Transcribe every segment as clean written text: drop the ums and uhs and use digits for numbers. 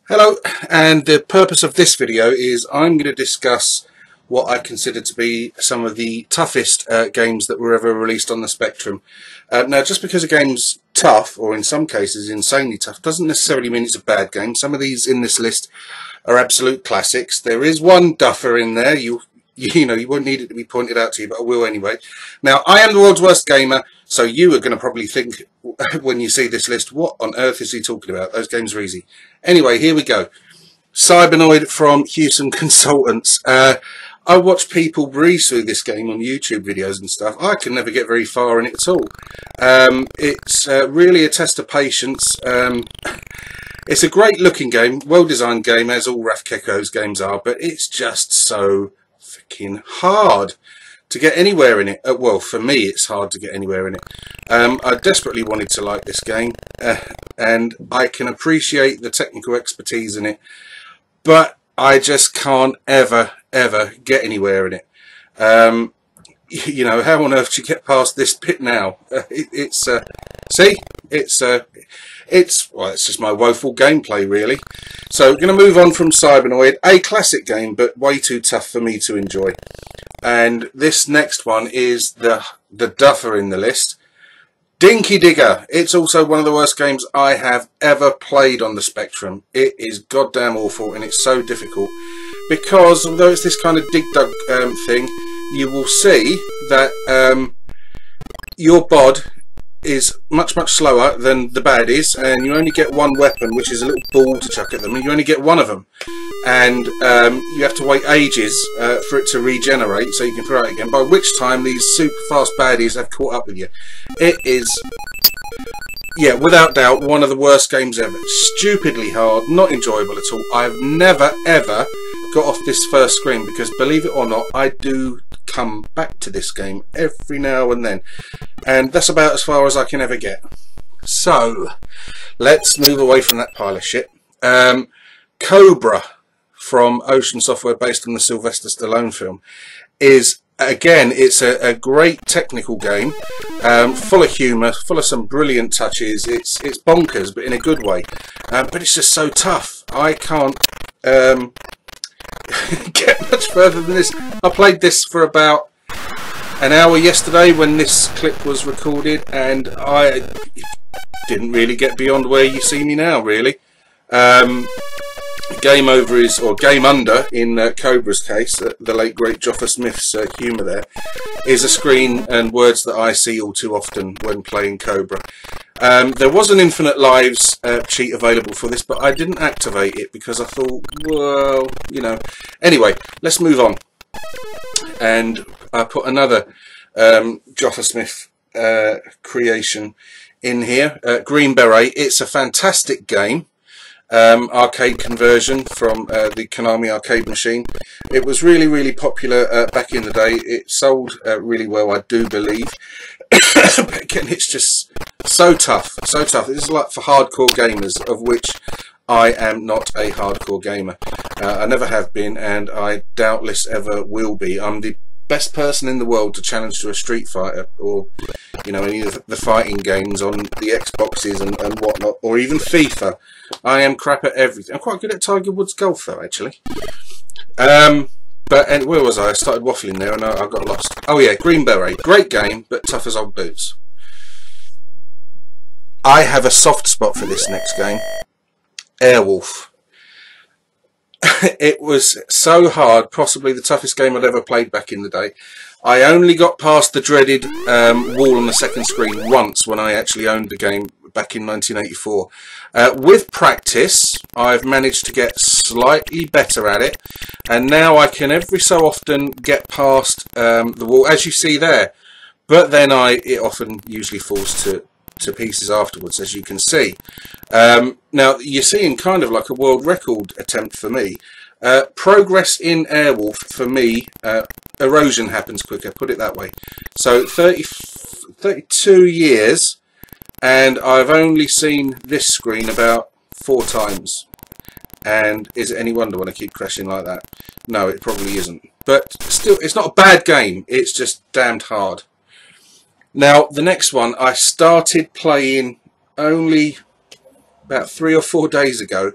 Hello, and the purpose of this video is I'm going to discuss what I consider to be some of the toughest games that were ever released on the Spectrum. Now, just because a game's tough, or in some cases insanely tough, doesn't necessarily mean it's a bad game. Some of these in this list are absolute classics. There is one duffer in there. You won't need it to be pointed out to you, but I will anyway. Now, I am the world's worst gamer, so you are going to probably think when you see this list, what on earth is he talking about? Those games are easy. Anyway, here we go. CYBERUN from Houston Consultants. I watch people breeze through this game on YouTube videos and stuff. I can never get very far in it at all. It's really a test of patience. It's a great looking game, well designed game, as all Raf Kekko's games are, but it's just so freaking hard to get anywhere in it. Well, for me, it's hard to get anywhere in it. I desperately wanted to like this game, and I can appreciate the technical expertise in it, but I just can't ever get anywhere in it. You know, how on earth do you get past this bit now? Well, it's just my woeful gameplay, really. So we're going to move on from CYBERUN, a classic game, but way too tough for me to enjoy. And this next one is the duffer in the list, Dinky Digger. It's also one of the worst games I have ever played on the Spectrum. It is goddamn awful, and it's so difficult because although it's this kind of dig dug thing, you will see that your bod is much slower than the baddies, and you only get one weapon, which is a little ball to chuck at them, and you only get one of them, and you have to wait ages for it to regenerate so you can throw it again, by which time these super fast baddies have caught up with you. It is, yeah, without doubt, one of the worst games ever. Stupidly hard, not enjoyable at all. I've never ever got off this first screen because, believe it or not, I do come back to this game every now and then, and that's about as far as I can ever get. So let's move away from that pile of shit. Cobra from Ocean Software, based on the Sylvester Stallone film, is, again, it's a great technical game, full of humour, full of some brilliant touches. It's bonkers, but in a good way, but it's just so tough. I can't get much further than this. I played this for about an hour yesterday when this clip was recorded, and I didn't really get beyond where you see me now, really. Game over is, or game under in Cobra's case, the late great Joffa Smith's humour there, is a screen and words that I see all too often when playing Cobra. There was an infinite lives cheat available for this, but I didn't activate it because I thought, well, you know. Anyway, let's move on. And I put another Joffa Smith creation in here, Green Beret. It's a fantastic game. Arcade conversion from the Konami arcade machine. It was really popular back in the day. It sold really well, I do believe. But again, it's just so tough, so tough. This is like for hardcore gamers, of which I am not a hardcore gamer. I never have been, and I doubtless ever will be. I'm the best person in the world to challenge to a Street Fighter, or, you know, any of the fighting games on the Xboxes and whatnot, or even FIFA. I am crap at everything. I'm quite good at Tiger Woods golf, though, actually. But where was I? I started waffling there and I got lost. Oh yeah, Green Beret. Great game, but tough as old boots. I have a soft spot for this next game. Airwolf. It was so hard, possibly the toughest game I'd ever played back in the day. I only got past the dreaded wall on the second screen once when I actually owned the game back in 1984. With practice, I've managed to get slightly better at it, and now I can every so often get past the wall, as you see there. But then it often usually falls to pieces afterwards, as you can see. Now you're seeing kind of like a world record attempt for me. Progress in Airwolf for me, erosion happens quicker, put it that way. So 32 years, and I've only seen this screen about 4 times. And is it any wonder when I keep crashing like that? No, it probably isn't. But still, it's not a bad game, it's just damned hard. Now, the next one I started playing only about 3 or 4 days ago,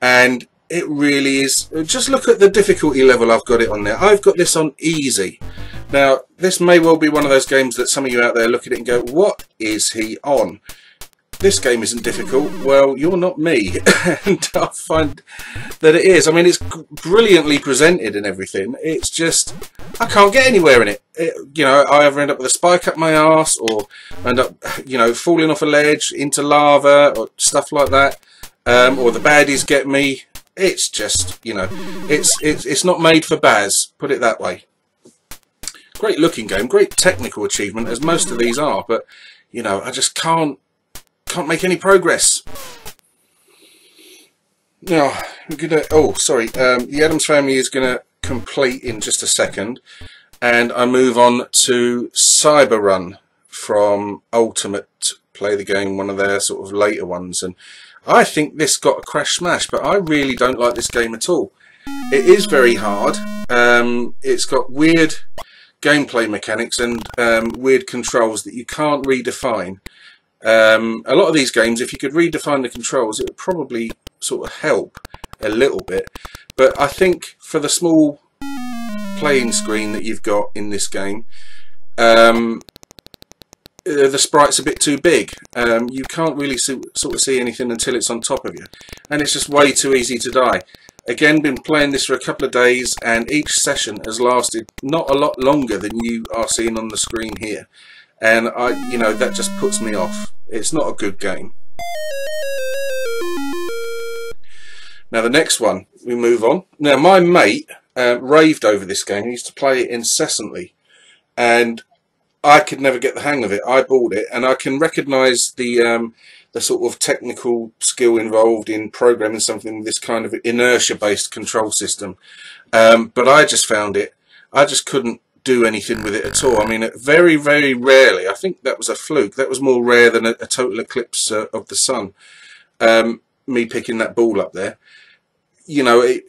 and it really is. Just look at the difficulty level I've got it on there. I've got this on easy. Now, this may well be one of those games that some of you out there look at it and go, what is he on? This game isn't difficult. Well, you're not me. And I find that it is. I mean, it's brilliantly presented and everything. It's just, I can't get anywhere in it. You know, I either end up with a spike up my arse, or end up, you know, falling off a ledge into lava or stuff like that. Or the baddies get me. It's just, you know, it's not made for Baz, put it that way. Great looking game, great technical achievement, as most of these are, but, you know, I just can't make any progress. Now, we're gonna, oh, sorry, the Addams Family is gonna complete in just a second, and I move on to CYBERUN from Ultimate Play the Game, one of their sort of later ones, and I think this got a crash smash, but I really don't like this game at all. It is very hard. It's got weird gameplay mechanics and weird controls that you can't redefine. A lot of these games, if you could redefine the controls, it would probably sort of help a little bit. But I think for the small playing screen that you've got in this game, the sprite's a bit too big. You can't really sort of see anything until it's on top of you, and it's just way too easy to die. Again, been playing this for a couple of days, and each session has lasted not a lot longer than you are seeing on the screen here, and you know, that just puts me off. It's not a good game. Now the next one, we move on. Now my mate raved over this game. He used to play it incessantly, and I could never get the hang of it. I bought it, and I can recognise the sort of technical skill involved in programming something with this kind of inertia-based control system. But I just found it, I just couldn't do anything with it at all. I mean, very, very rarely, I think that was a fluke. That was more rare than a total eclipse of the sun. Me picking that ball up there. You know, it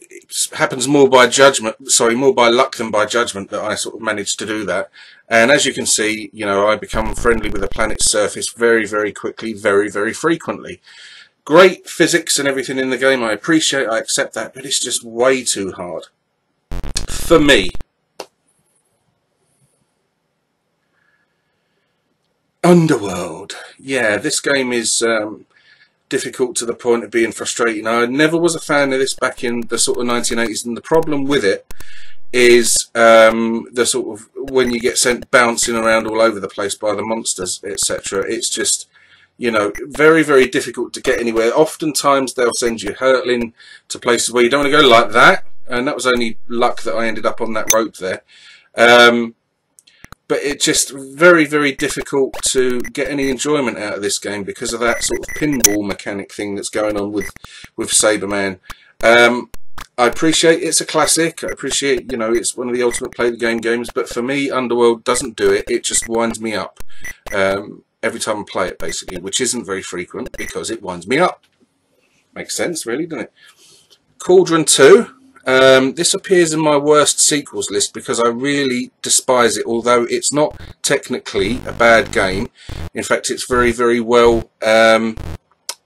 happens more by judgment, sorry, more by luck than by judgment that I sort of managed to do that. And as you can see, you know, I become friendly with the planet's surface very, very quickly, very, very frequently. Great physics and everything in the game, I appreciate, I accept that, but it's just way too hard. For me. Underworld. Yeah, this game is difficult to the point of being frustrating. I never was a fan of this back in the sort of 1980s, and the problem with it is the sort of when you get sent bouncing around all over the place by the monsters, etc. It's just, you know, very, very difficult to get anywhere. Oftentimes they'll send you hurtling to places where you don't want to go, like that, and that was only luck that I ended up on that rope there. But it's just very, very difficult to get any enjoyment out of this game because of that sort of pinball mechanic thing that's going on with Cyberman. I appreciate it's a classic. I appreciate, you know, it's one of the Ultimate Play the Game games, but for me, Underworld doesn't do it. It just winds me up every time I play it, basically, which isn't very frequent because it winds me up. Makes sense, really, doesn't it? Cauldron 2. This appears in my worst sequels list because I really despise it, although it's not technically a bad game. In fact, it's very, very well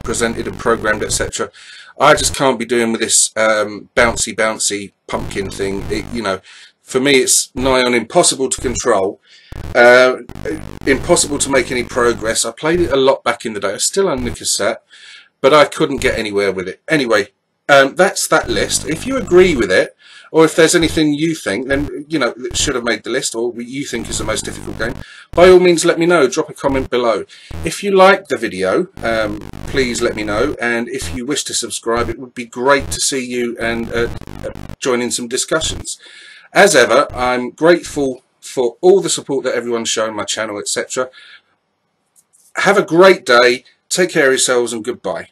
presented and programmed, etc. I just can't be doing with this bouncy pumpkin thing. You know, for me it's nigh on impossible to control, impossible to make any progress. I played it a lot back in the day. I still own the cassette, but I couldn't get anywhere with it. Anyway, that's that list. If you agree with it, or if there's anything you think, then, you know, that should have made the list, or you think is the most difficult game, by all means let me know. Drop a comment below. If you liked the video, please let me know, and if you wish to subscribe, it would be great to see you and join in some discussions. As ever, I'm grateful for all the support that everyone's shown my channel, etc. Have a great day, take care of yourselves, and goodbye.